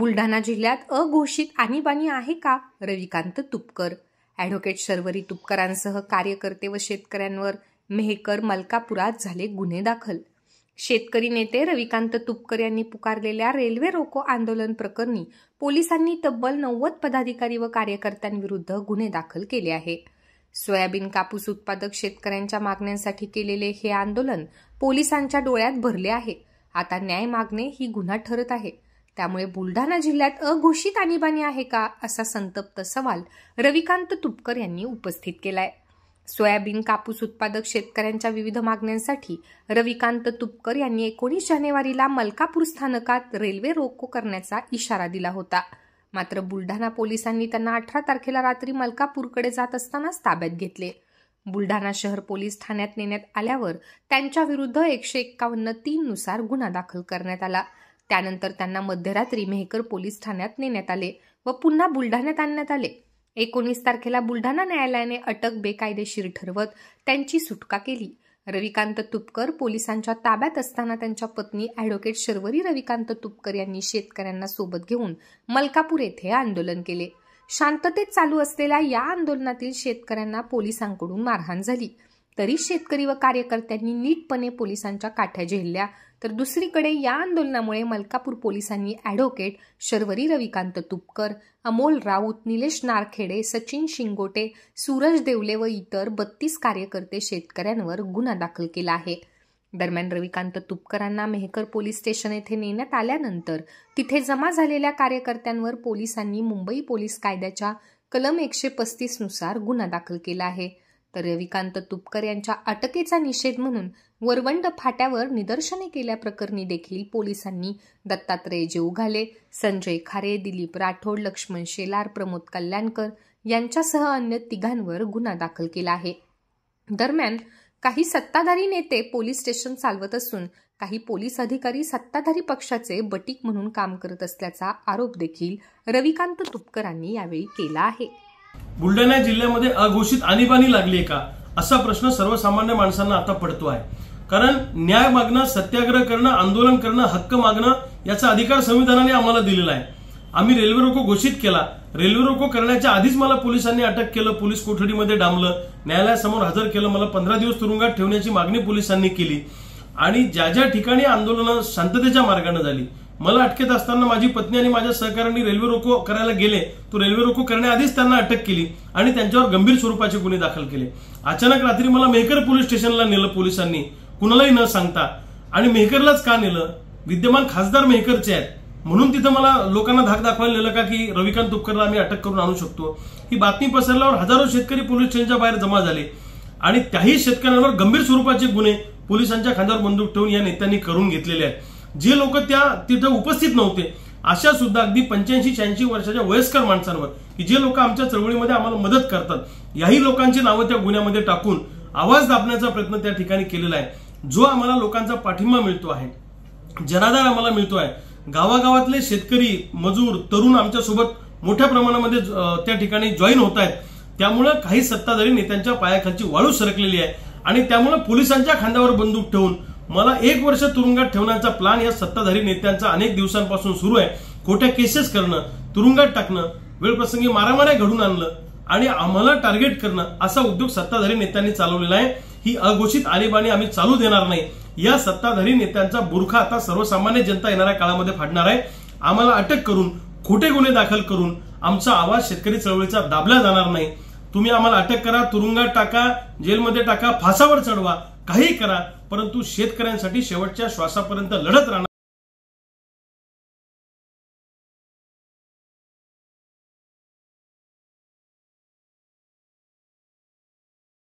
बुलढाणा जिल्ह्यात अघोषित आणीबाणी आहे का? रविकांत तुपकर. ॲडव्होकेट शर्वरी तुपकरांसह कार्यकर्ते व शेतकऱ्यांवर मेहकर मलकापुरात झाले गुन्हे दाखल. शेतकरी नेते रविकांत तुपकर यांनी पुकारलेल्या रेल्वे रोको आंदोलन प्रकरणी पोलिसांनी तब्बल 90 पदाधिकारी व कार्यकर्त्यांविरुद्ध गुन्हे दाखल केले आहे. सोयाबीन कापूस उत्पादक शेतकऱ्यांच्या मागण्यांसाठी केलेले हे आंदोलन पोलिसांच्या डोळ्यात भरले आहे. आता न्याय मागणे ही गुन्हा ठरत आहे. त्यामुळे बुलढाणा जिल्ह्यात अघोषित आणीबाणी आहे का, असा संतप्त सवाल रविकांत तुपकर यांनी उपस्थित केलाय. सोयाबीन कापूस उत्पादक शेतकऱ्यांच्या विविध मागण्यांसाठी रविकांत तुपकर यांनी 19 जानेवारीला मलकापूर स्थानकात रेल्वे रोको करण्याचा इशारा दिला होता. मात्र बुलढाणा पोलिसांनी त्यांना 18 तारखेला रात्री मलकापूरकडे जात असतानाच ताब्यात घेतले. बुलढाणा शहर पोलीस ठाण्यात नेण्यात आल्यावर त्यांच्या विरुद्ध 151(3) नुसार गुन्हा दाखल करण्यात आला. त्यानंतर त्यांना मध्यरात्री मेहकर पोलीस ठाण्यात नेण्यात आले व पुन्हा बुलढाण्यात आणण्यात आले. 19 तारखेला बुलढाणा न्यायालयाने अटक बेकायदेशीर ठरवत त्यांची सुटका केली. रविकांत तुपकर पोलिसांच्या ताब्यात असताना त्यांच्या पत्नी ॲडव्होकेट शर्वरी रविकांत तुपकर यांनी शेतकऱ्यांना सोबत घेऊन मलकापूर येथे आंदोलन केले. शांततेत चालू असलेल्या या आंदोलनातील शेतकऱ्यांना पोलिसांकडून मारहाण झाली. तरी शेतकरी व कार्यकर्त्यांनी नीटपणे पोलिसांच्या काठ्या झेलल्या. तर दुसरीकडे या आंदोलनामुळे मलकापूर पोलिसांनी ॲडव्होकेट शर्वरी रविकांत तुपकर, अमोल राऊत, निलेश नारखेडे, सचिन शिंगोटे, सूरज देवले व इतर 32 कार्यकर्ते शेतकऱ्यांवर गुन्हा दाखल केला आहे. दरम्यान रविकांत तुपकरांना मेहकर पोलीस स्टेशन येथे नेण्यात आल्यानंतर तिथे जमा झालेल्या कार्यकर्त्यांवर पोलिसांनी मुंबई पोलीस कायद्याच्या कलम 135 नुसार गुन्हा दाखल केला आहे. तर रविकांत तुपकर यांच्या अटकेचा निषेध म्हणून वरवंड फाट्यावर निदर्शने केल्याप्रकरणी देखील पोलिसांनी दत्तात्रय जेवघाले, संजय खारे, दिलीप राठोड, लक्ष्मण शेलार, प्रमोद कल्याणकर यांच्यासह अन्य 3 गुन्हा दाखल केला आहे. दरम्यान काही सत्ताधारी नेते पोलीस स्टेशन चालवत असून काही पोलीस अधिकारी सत्ताधारी पक्षाचे बटीक म्हणून काम करत असल्याचा आरोप देखील रविकांत तुपकरांनी यावेळी केला आहे. बुलढाणा जिल्ह्यामध्ये अघोषित आणीबाणी लागली का, असा प्रश्न सर्वसामान्य माणसांना आता पडतो आहे. कारण न्याय मागणं, सत्याग्रह करणं, आंदोलन करणं, हक्क मागणं याचा अधिकार संविधानाने आम्हाला दिलेला आहे. आम्ही रेल्वे रोको घोषित केला. रेल्वे रोको करण्याच्या आधीच मला पोलिसांनी अटक केलं, पोलीस कोठडीमध्ये डांबलं, न्यायालयासमोर हजर केलं. मला 15 दिवस तुरुंगात ठेवण्याची मागणी पोलिसांनी केली. आणि ज्या ज्या ठिकाणी आंदोलनं शांततेच्या मार्गाने झाली, मला अटकेत असताना माझी पत्नी आणि माझ्या सहकाऱ्यांनी रेल्वे रोको करायला गेले, तो रेल्वे रोको करण्याआधीच त्यांना अटक केली आणि त्यांच्यावर गंभीर स्वरूपाचे गुन्हे दाखल केले. अचानक रात्री मला मेहकर पोलीस स्टेशनला नेलं पोलिसांनी, कुणालाही न सांगता. आणि मेहकरलाच का नेलं? विद्यमान खासदार मेहकरचे आहेत म्हणून तिथं मला लोकांना धाक दाखवायला नेलं का की रविकांत तुपकरला आम्ही अटक करून आणू शकतो? ही बातमी पसरल्यावर हजारो शेतकरी पोलीस स्टेशनच्या बाहेर जमा झाले आणि त्याही शेतकऱ्यांवर गंभीर स्वरूपाचे गुन्हे पोलिसांच्या खांद्यावर बंदूक ठेवून या नेत्यांनी करून घेतलेले आहेत. जे लोक तिथे उपस्थित नव्हते अशा सुद्धा अगदी 85-86 वर्षाच्या वयस्कर माणसांवर, की जे लोक आमच्या चळवळीमध्ये आम्हाला मदत करतात, याही लोकांची नावं त्या गुन्ह्यामध्ये टाकून आवाज दाबण्याचा प्रयत्न त्या ठिकाणी केलेला आहे. जो आम्हाला लोकांचा पाठिंबा मिळतो आहे, जनाधार आम्हाला मिळतो आहे. गावागावातले शेतकरी, मजूर, तरुण आमच्यासोबत मोठ्या प्रमाणामध्ये त्या ठिकाणी जॉईन होत आहेत. त्यामुळे काही सत्ताधारी नेत्यांच्या पायाखालची वाळू सरकलेली आहे आणि त्यामुळे पोलिसांच्या खांद्यावर बंदूक ठेवून मला 1 वर्ष तुरुंगात ठेवण्याचा प्लान या सत्ताधारी नेत्यांचा अनेक दिवसांपासून सुरू आहे. खोट्या केसेस करणं, तुरुंगात टाकणं, वेळप्रसंगी मारामाऱ्या घडून आणलं आणि आम्हाला टार्गेट करणं, असा उद्योग सत्ताधारी नेत्यांनी चालवलेला आहे. ही अघोषित आणीबाणी आम्ही चालू देणार नाही. या सत्ताधारी नेत्यांचा बुरखा आता सर्वसामान्य जनता येणाऱ्या काळामध्ये फाडणार आहे. आम्हाला अटक करून, खोटे गुन्हे दाखल करून आमचा आवाज शेतकरी चळवळीचा दाबला जाणार नाही. तुम्ही आम्हाला अटक करा, तुरुंगात टाका, जेलमध्ये टाका, फासावर चढवा, काही करा, परंतु शेतकऱ्यांसाठी शेवटच्या श्वासापर्यंत लढत राहणार.